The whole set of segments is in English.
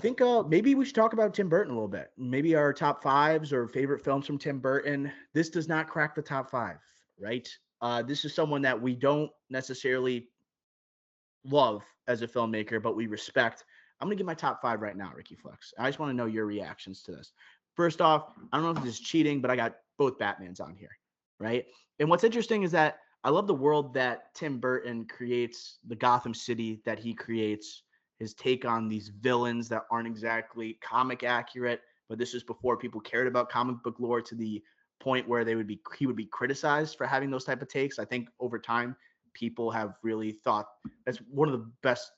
think maybe we should talk about Tim Burton a little bit. Maybe our top fives or favorite films from Tim Burton. This does not crack the top five, right? This is someone that we don't necessarily love as a filmmaker, but we respect. I'm gonna give my top five right now, Ricky Flex. I just want to know your reactions to this. First off, I don't know if this is cheating, but I got both Batmans on here, right? And what's interesting is that I love the world that Tim Burton creates, the Gotham City that he creates, his take on these villains that aren't exactly comic accurate, but this is before people cared about comic book lore to the point where he would be criticized for having those type of takes. I think over time people have really thought that's one of the best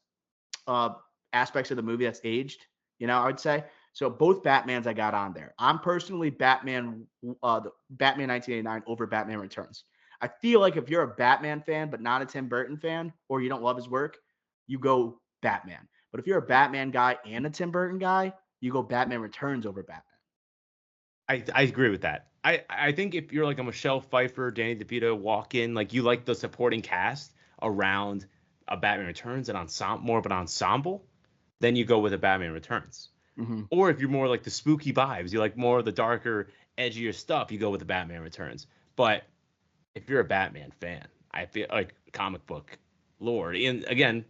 uh, aspects of the movie that's aged. I would say. So both Batmans I got on there. I'm personally the Batman 1989 over Batman Returns. I feel like if you're a Batman fan but not a Tim Burton fan, or you don't love his work, you go Batman. But if you're a Batman guy and a Tim Burton guy, you go Batman Returns over Batman. I agree with that. I think if you're like a Michelle Pfeiffer, Danny DeVito walk in, like you like the supporting cast around a Batman Returns and more of an ensemble, then you go with a Batman Returns. Mm-hmm. Or if you're more like the spooky vibes, you like more of the darker, edgier stuff, you go with the Batman Returns. But if you're a Batman fan, I feel like comic book lore, and again,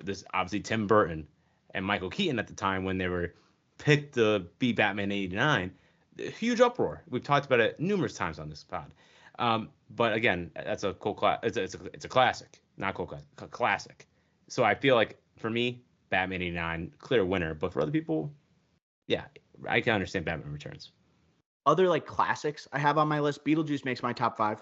this obviously Tim Burton and Michael Keaton at the time when they were picked to be Batman 89, huge uproar. We've talked about it numerous times on this pod. But again, that's a cool class. It's a classic, not cool class, a classic. So I feel like for me, Batman 89, clear winner. But for other people, yeah, I can understand Batman Returns. Other like classics I have on my list, Beetlejuice makes my top five.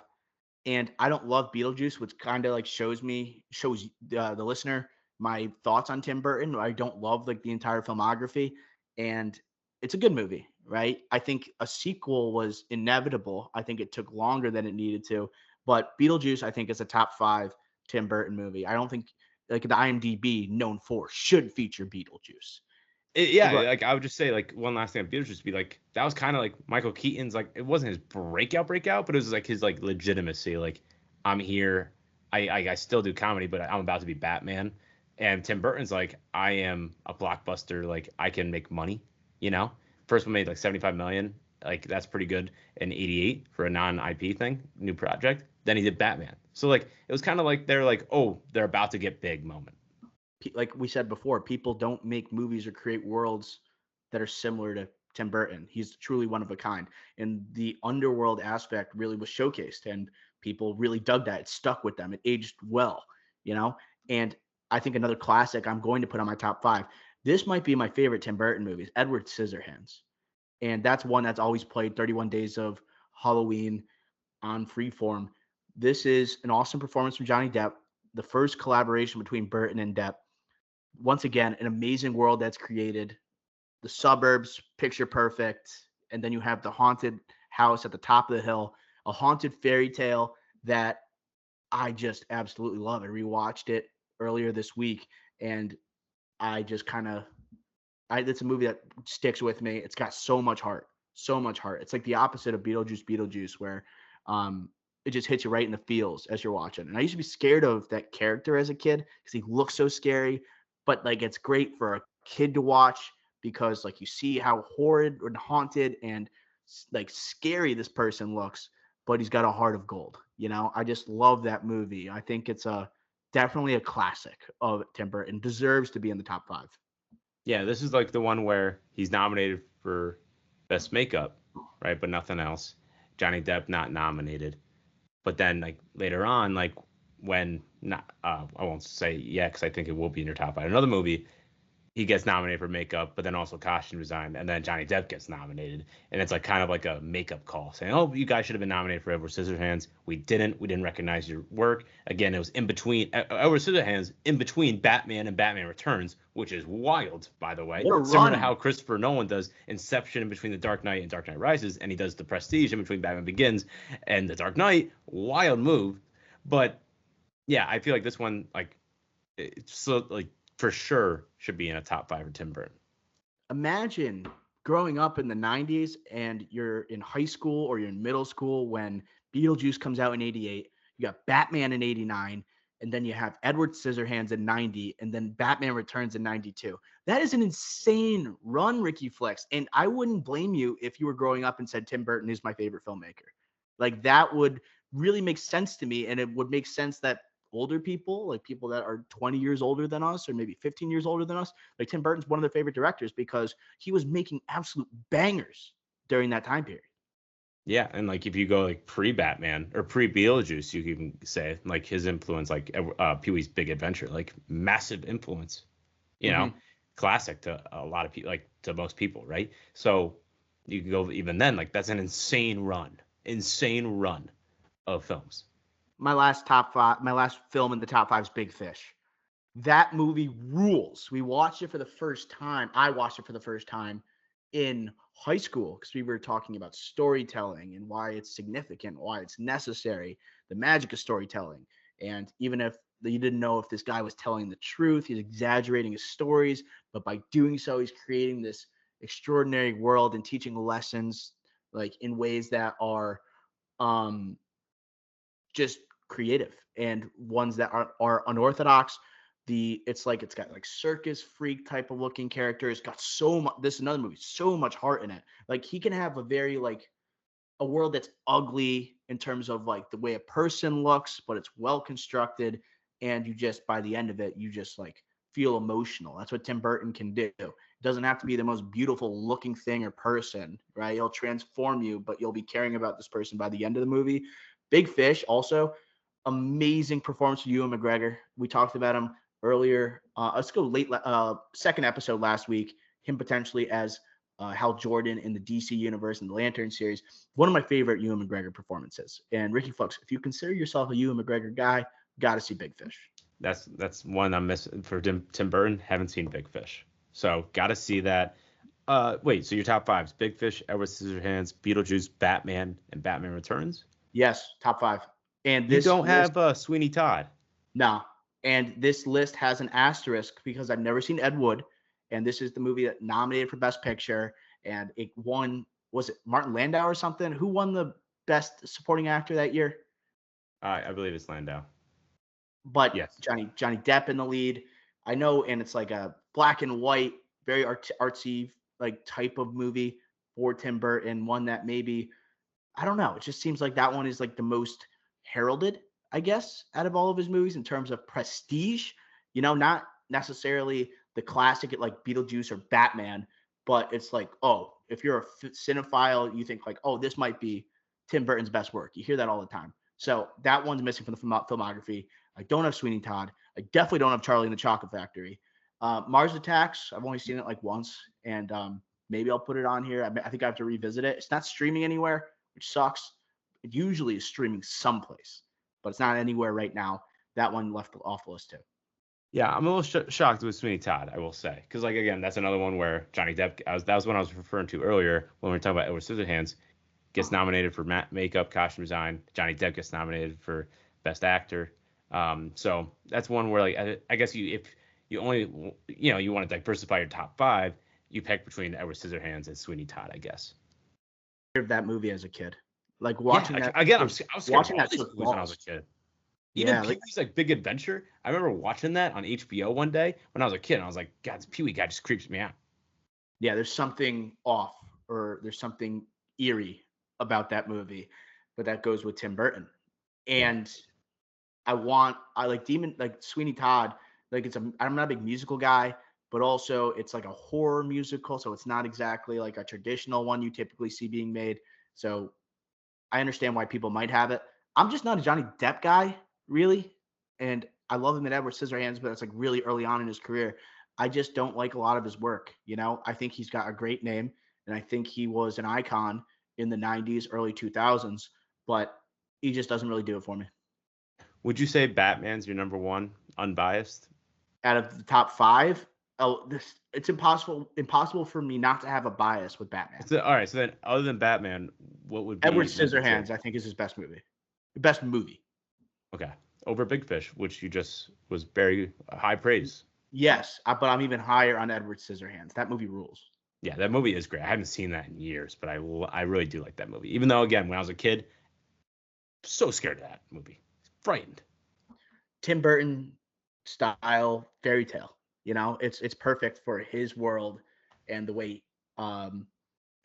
And I don't love Beetlejuice, which kind of like shows the listener my thoughts on Tim Burton. I don't love like the entire filmography, and it's a good movie, right? I think a sequel was inevitable. I think it took longer than it needed to, but Beetlejuice I think is a top five Tim Burton movie. I don't think like the IMDb known for should feature Beetlejuice. Like I would just say, like one last thing on Beetlejuice would be like that was kind of like Michael Keaton's, like it wasn't his breakout, but it was like his like legitimacy. Like I'm here, I still do comedy, but I'm about to be Batman. And Tim Burton's like I am a blockbuster, like I can make money. First one made like 75 million, like that's pretty good in '88 for a non-IP thing, new project. Then he did Batman, so like it was kind of like they're like, oh, they're about to get big moment. Like we said before, people don't make movies or create worlds that are similar to Tim Burton. He's truly one of a kind. And the underworld aspect really was showcased, and people really dug that. It stuck with them. It aged well, And I think another classic I'm going to put on my top five. This might be my favorite Tim Burton movies, Edward Scissorhands. And that's one that's always played 31 Days of Halloween on Freeform. This is an awesome performance from Johnny Depp, the first collaboration between Burton and Depp. Once again, an amazing world that's created. The suburbs, picture perfect. And then you have the haunted house at the top of the hill, a haunted fairy tale that I just absolutely love. I rewatched it earlier this week, and I just it's a movie that sticks with me. It's got so much heart, so much heart. It's like the opposite of Beetlejuice, where it just hits you right in the feels as you're watching. And I used to be scared of that character as a kid because he looks so scary. But like it's great for a kid to watch because like you see how horrid and haunted and like scary this person looks, but he's got a heart of gold. I just love that movie. I think it's definitely a classic of Tim Burton. Deserves to be in the top five. Yeah, this is like the one where he's nominated for best makeup, right? But nothing else. Johnny Depp not nominated. But then like later on, like when not I won't say yeah because I think it will be in your top five. Another movie, he gets nominated for makeup, but then also costume design, and then Johnny Depp gets nominated, and it's like kind of like a makeup call saying, "Oh, you guys should have been nominated for Edward Scissorhands. We didn't recognize your work." Again, it was in between Edward Scissorhands, in between Batman and Batman Returns, which is wild, by the way. Similar to how Christopher Nolan does Inception in between The Dark Knight and Dark Knight Rises, and he does The Prestige in between Batman Begins and The Dark Knight. Wild move, but yeah, I feel like this one, like, it's so like for sure should be in a top five for Tim Burton. Imagine growing up in the 90s and you're in high school or you're in middle school when Beetlejuice comes out in 88. You got Batman in 89. and then you have Edward Scissorhands in 90, and then Batman Returns in 92. That is an insane run, Ricky Flex. And I wouldn't blame you if you were growing up and said Tim Burton is my favorite filmmaker. Like that would really make sense to me. And it would make sense that older people, like people that are 20 years older than us, or maybe 15 years older than us, like Tim Burton's one of their favorite directors because he was making absolute bangers during that time period. Yeah, and like if you go like pre-Batman or pre-Beetlejuice, you can even say like his influence, like Pee-wee's Big Adventure, like massive influence, you know, classic to a lot of people, like to most people, right? So you can go even then, like that's an insane run of films. My last film in the top five is Big Fish. That movie rules. We watched it for the first time. I watched it for the first time in high school because we were talking about storytelling and why it's significant, why it's necessary, the magic of storytelling. And even if you didn't know if this guy was telling the truth, he's exaggerating his stories, but by doing so, he's creating this extraordinary world and teaching lessons like in ways that are just creative and ones that are unorthodox. It's got like circus freak type of looking characters. Got so much. This is another movie, so much heart in it. Like he can have a very like a world that's ugly in terms of like the way a person looks, but it's well constructed, and you just by the end of it, you just like feel emotional. That's what Tim Burton can do. It doesn't have to be the most beautiful looking thing or person, right? He'll transform you, but you'll be caring about this person by the end of the movie. Big Fish, also amazing performance from Ewan McGregor. We talked about him earlier. Let's go second episode last week. Him potentially as Hal Jordan in the DC universe and the Lantern series. One of my favorite Ewan McGregor performances. And Ricky Flux, if you consider yourself a Ewan McGregor guy, got to see Big Fish. That's one I'm missing for Tim Burton. Haven't seen Big Fish, so got to see that. Wait, so your top fives: Big Fish, Edward Scissorhands, Beetlejuice, Batman, and Batman Returns. Yes, top five. And you don't have Sweeney Todd. No, and this list has an asterisk because I've never seen Ed Wood, and this is the movie that nominated for Best Picture, and it won. Was it Martin Landau or something? Who won the Best Supporting Actor that year? I believe it's Landau. But yes, Johnny Depp in the lead. I know, and it's like a black and white, very artsy like type of movie for Tim Burton. One that maybe, I don't know. It just seems like that one is like the most heralded, I guess, out of all of his movies in terms of prestige. You know, not necessarily the classic like Beetlejuice or Batman, but it's like, oh, if you're a cinephile, you think like, oh, this might be Tim Burton's best work. You hear that all the time. So that one's missing from the filmography. I don't have Sweeney Todd. I definitely don't have Charlie and the Chocolate Factory. Mars Attacks, I've only seen it like once, and maybe I'll put it on here. I think I have to revisit it. It's not streaming anywhere, which sucks. It usually is streaming someplace, but it's not anywhere right now. That one left off the list too. Yeah, I'm a little shocked with Sweeney Todd, I will say, because like again, that's another one where Johnny Depp. That was what I was referring to earlier when we were talking about Edward Scissorhands. Gets nominated for makeup, costume design. Johnny Depp gets nominated for Best Actor. So that's one where like I guess if you only you want to diversify your top five, you pick between Edward Scissorhands and Sweeney Todd, I guess. That movie as a kid, like watching that again. I was watching that when I was a kid. Even Pee-wee's like Big Adventure. I remember watching that on HBO one day when I was a kid, and I was like, God, this Pee-wee guy just creeps me out. Yeah, there's something off, or there's something eerie about that movie, but that goes with Tim Burton. And I like Sweeney Todd. Like I'm not a big musical guy, but also it's like a horror musical, so it's not exactly like a traditional one you typically see being made. So I understand why people might have it. I'm just not a Johnny Depp guy, really. And I love him in Edward Scissorhands, but it's like really early on in his career. I just don't like a lot of his work. You know, I think he's got a great name, and I think he was an icon in the 90s, early 2000s, but he just doesn't really do it for me. Would you say Batman's your number one, unbiased? Out of the top five, it's impossible for me not to have a bias with Batman. So, all right, so then other than Batman, what would be Edward Scissorhands? I think is his best movie. Okay, over Big Fish, which you just was very high praise. Yes, but I'm even higher on Edward Scissorhands. That movie rules. Yeah, that movie is great. I haven't seen that in years, but I really do like that movie. Even though, again, when I was a kid, so scared of that movie, frightened. Tim Burton style fairy tale. It's perfect for his world and the way um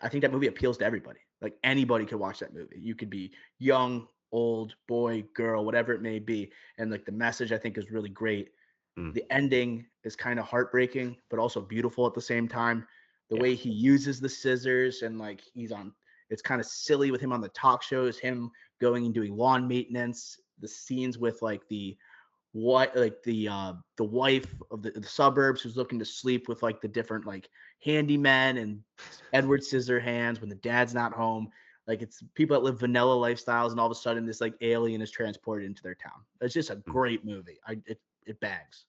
I think that movie appeals to everybody. Like anybody could watch that movie. You could be young, old, boy, girl, whatever it may be. And like the message I think is really great. Mm, The ending is kind of heartbreaking, but also beautiful at the same time. The yeah. way he uses the scissors and like it's kind of silly with him on the talk shows, him going and doing lawn maintenance, the scenes with like the wife of the suburbs who's looking to sleep with like the different like handymen and Edward Scissorhands when the dad's not home. Like it's people that live vanilla lifestyles, and all of a sudden this like alien is transported into their town. It's just a Mm. great movie. It bags.